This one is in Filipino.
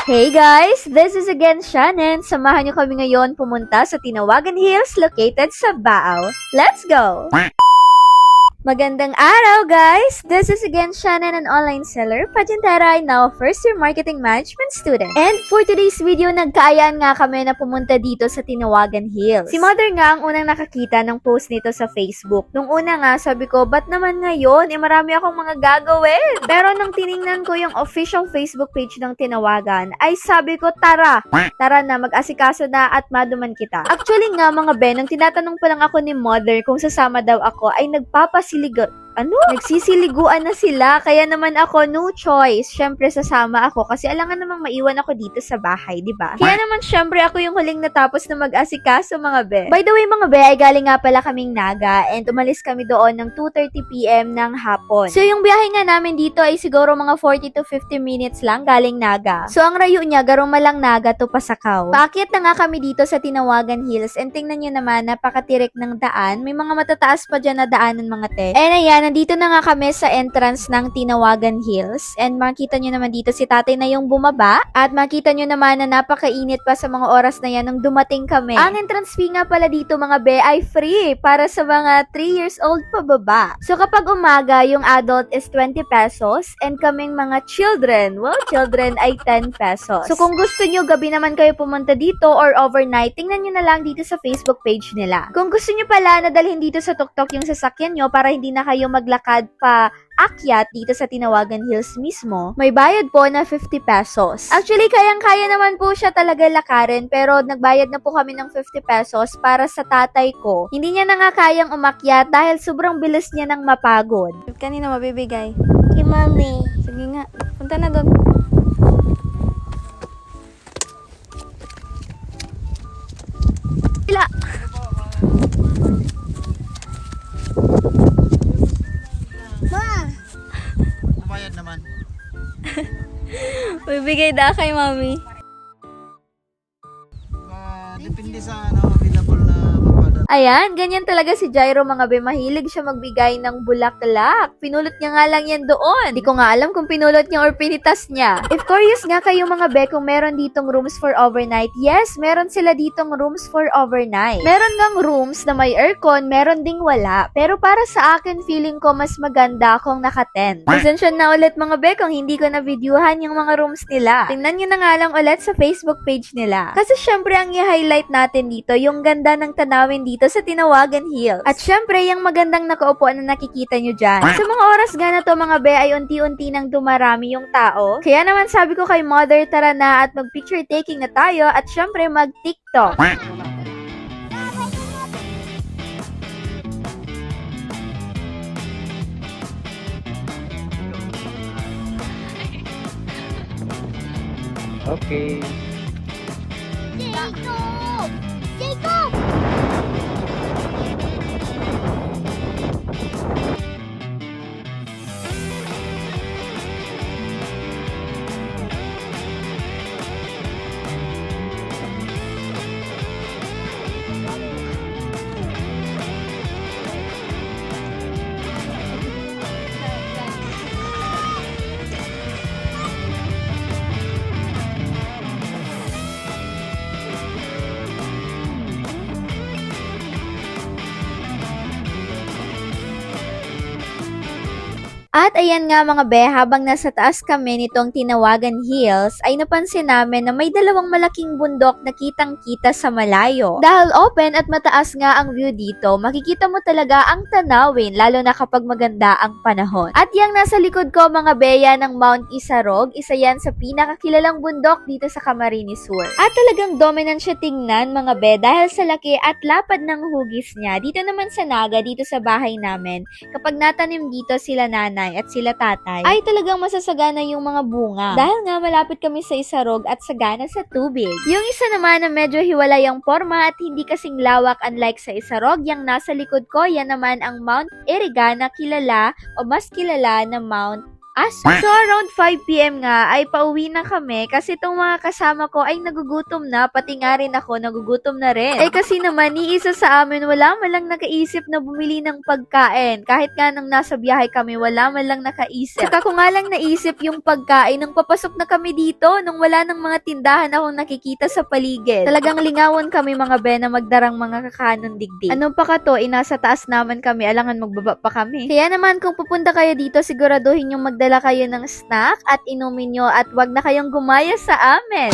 Hey guys! This is again Shannon. Samahan niyo kami ngayon pumunta sa Tinawagan Hills located sa Baaw. Let's go! Magandang araw, guys! This is again Shannon, an online seller, pageantera, and now a first-year marketing management student. And for today's video, nagkaayaan nga kami na pumunta dito sa Tinawagan Hills. Si Mother nga ang unang nakakita ng post nito sa Facebook. Nung una nga, sabi ko, ba't naman ngayon? Marami akong mga gagawin. Pero nung tiningnan ko yung official Facebook page ng Tinawagan, ay sabi ko, tara na, mag-asikaso na at maduman kita. Actually nga, mga Ben, nung tinatanong pa lang ako ni Mother kung sasama daw ako, ay nagsisiliguan na sila, kaya naman ako, no choice. Syempre, sasama ako kasi alangan namang maiwan ako dito sa bahay, di ba? Kaya naman, syempre, ako yung huling natapos na mag-asikaso, mga be. By the way, mga be, ay galing nga pala kaming Naga and umalis kami doon ng 2:30 PM ng hapon. So, yung biyahe nga namin dito ay siguro mga 40 to 50 minutes lang galing Naga. So, ang rayo niya, Garumalang Naga to Pasakaw. Paakyat na nga kami dito sa Tinawagan Hills and tingnan nyo naman, napakatirik ng daan. May mga matataas pa dyan na daanan, mga te. And ayan, nandito na nga kami sa entrance ng Tinawagan Hills. And makita nyo naman dito si tatay na yung bumaba. At makita nyo naman na napakainit pa sa mga oras na yan nung dumating kami. Ang entrance fee nga pala dito, mga be, ay free para sa mga 3 years old pababa. So kapag umaga, yung adult is 20 pesos and kaming mga children, children ay 10 pesos. So kung gusto nyo, gabi naman kayo pumunta dito or overnight, tingnan nyo na lang dito sa Facebook page nila. Kung gusto nyo pala na dalhin dito sa tuktok yung sasakyan nyo para hindi na kayo maglakad pa akyat dito sa Tinawagan Hills mismo, may bayad po na 50 pesos. Actually, kayang-kaya naman po siya talaga lakarin, pero nagbayad na po kami ng 50 pesos para sa tatay ko. Hindi niya na nga kayang umakyat dahil sobrang bilis niya nang mapagod. Kanina mabibigay? Kay Mami. Sige nga, punta na doon. Ila! Bayad naman. Bibigay da kay Mami. Depende sa available na mapadala. Ayan, ganyan talaga si Jairo, mga be. Mahilig siya magbigay ng bulaklak. Pinulot niya nga lang yan doon. Di ko nga alam kung pinulot niya or pinitas niya. If curious nga kayo, mga be, kung meron ditong rooms for overnight, yes, meron sila ditong rooms for overnight. Meron ngang rooms na may aircon, meron ding wala. Pero para sa akin, feeling ko mas maganda kung naka-tent. Pasensya na ulit, mga be, kung hindi ko na-videohan yung mga rooms nila. Tingnan nyo na nga lang ulit sa Facebook page nila. Kasi syempre, ang i-highlight natin dito, yung ganda ng tanawin dito sa Tinawagan Hills. At syempre, yung magandang nakaupuan na nakikita nyo dyan. Sa mga oras nga na to, mga be, ay unti-unti nang dumarami yung tao. Kaya naman sabi ko kay Mother, tara na at mag-picture taking na tayo at syempre mag-TikTok. Okay. Jacob! Jacob! At ayan nga, mga be, habang nasa taas kami nitong Tinawagan Hills, ay napansin namin na may dalawang malaking bundok na kitang-kita sa malayo. Dahil open at mataas nga ang view dito, makikita mo talaga ang tanawin, lalo na kapag maganda ang panahon. At yang nasa likod ko, mga beya, ng Mount Isarog, isa yan sa pinakakilalang bundok dito sa Camarines Sur. At talagang dominant siya tingnan, mga be, dahil sa laki at lapad ng hugis niya. Dito naman sa Naga, dito sa bahay namin, kapag natanim dito sila nanay at sila tatay, ay talagang masasagana yung mga bunga. Dahil nga malapit kami sa Isarog at sagana sa tubig. Yung isa naman na medyo hiwalay ang forma at hindi kasing lawak unlike sa Isarog, yung nasa likod ko, yan naman ang Mount Iriga na kilala o mas kilala na Mount So around 5 PM nga ay pauwi na kami kasi itong mga kasama ko ay nagugutom na, pati nga rin ako nagugutom na rin. Eh kasi naman ni isa sa amin wala man lang nakaisip na bumili ng pagkain. Kahit nga nung nasa biyahe kami wala man lang nakaisip. Saka ko nga lang naisip yung pagkain nung papasok na kami dito nung wala ng mga tindahan akong nakikita sa paligid. Talagang lingawan kami mga be na magdarang mga kakanon digdig. Ano pa ka to? Inasa taas naman kami, alangan magbaba pa kami. Kaya naman kung pupunta kayo dito siguraduhin yung magdala kayo ng snack at inumin nyo at wag na kayong gumaya sa amin.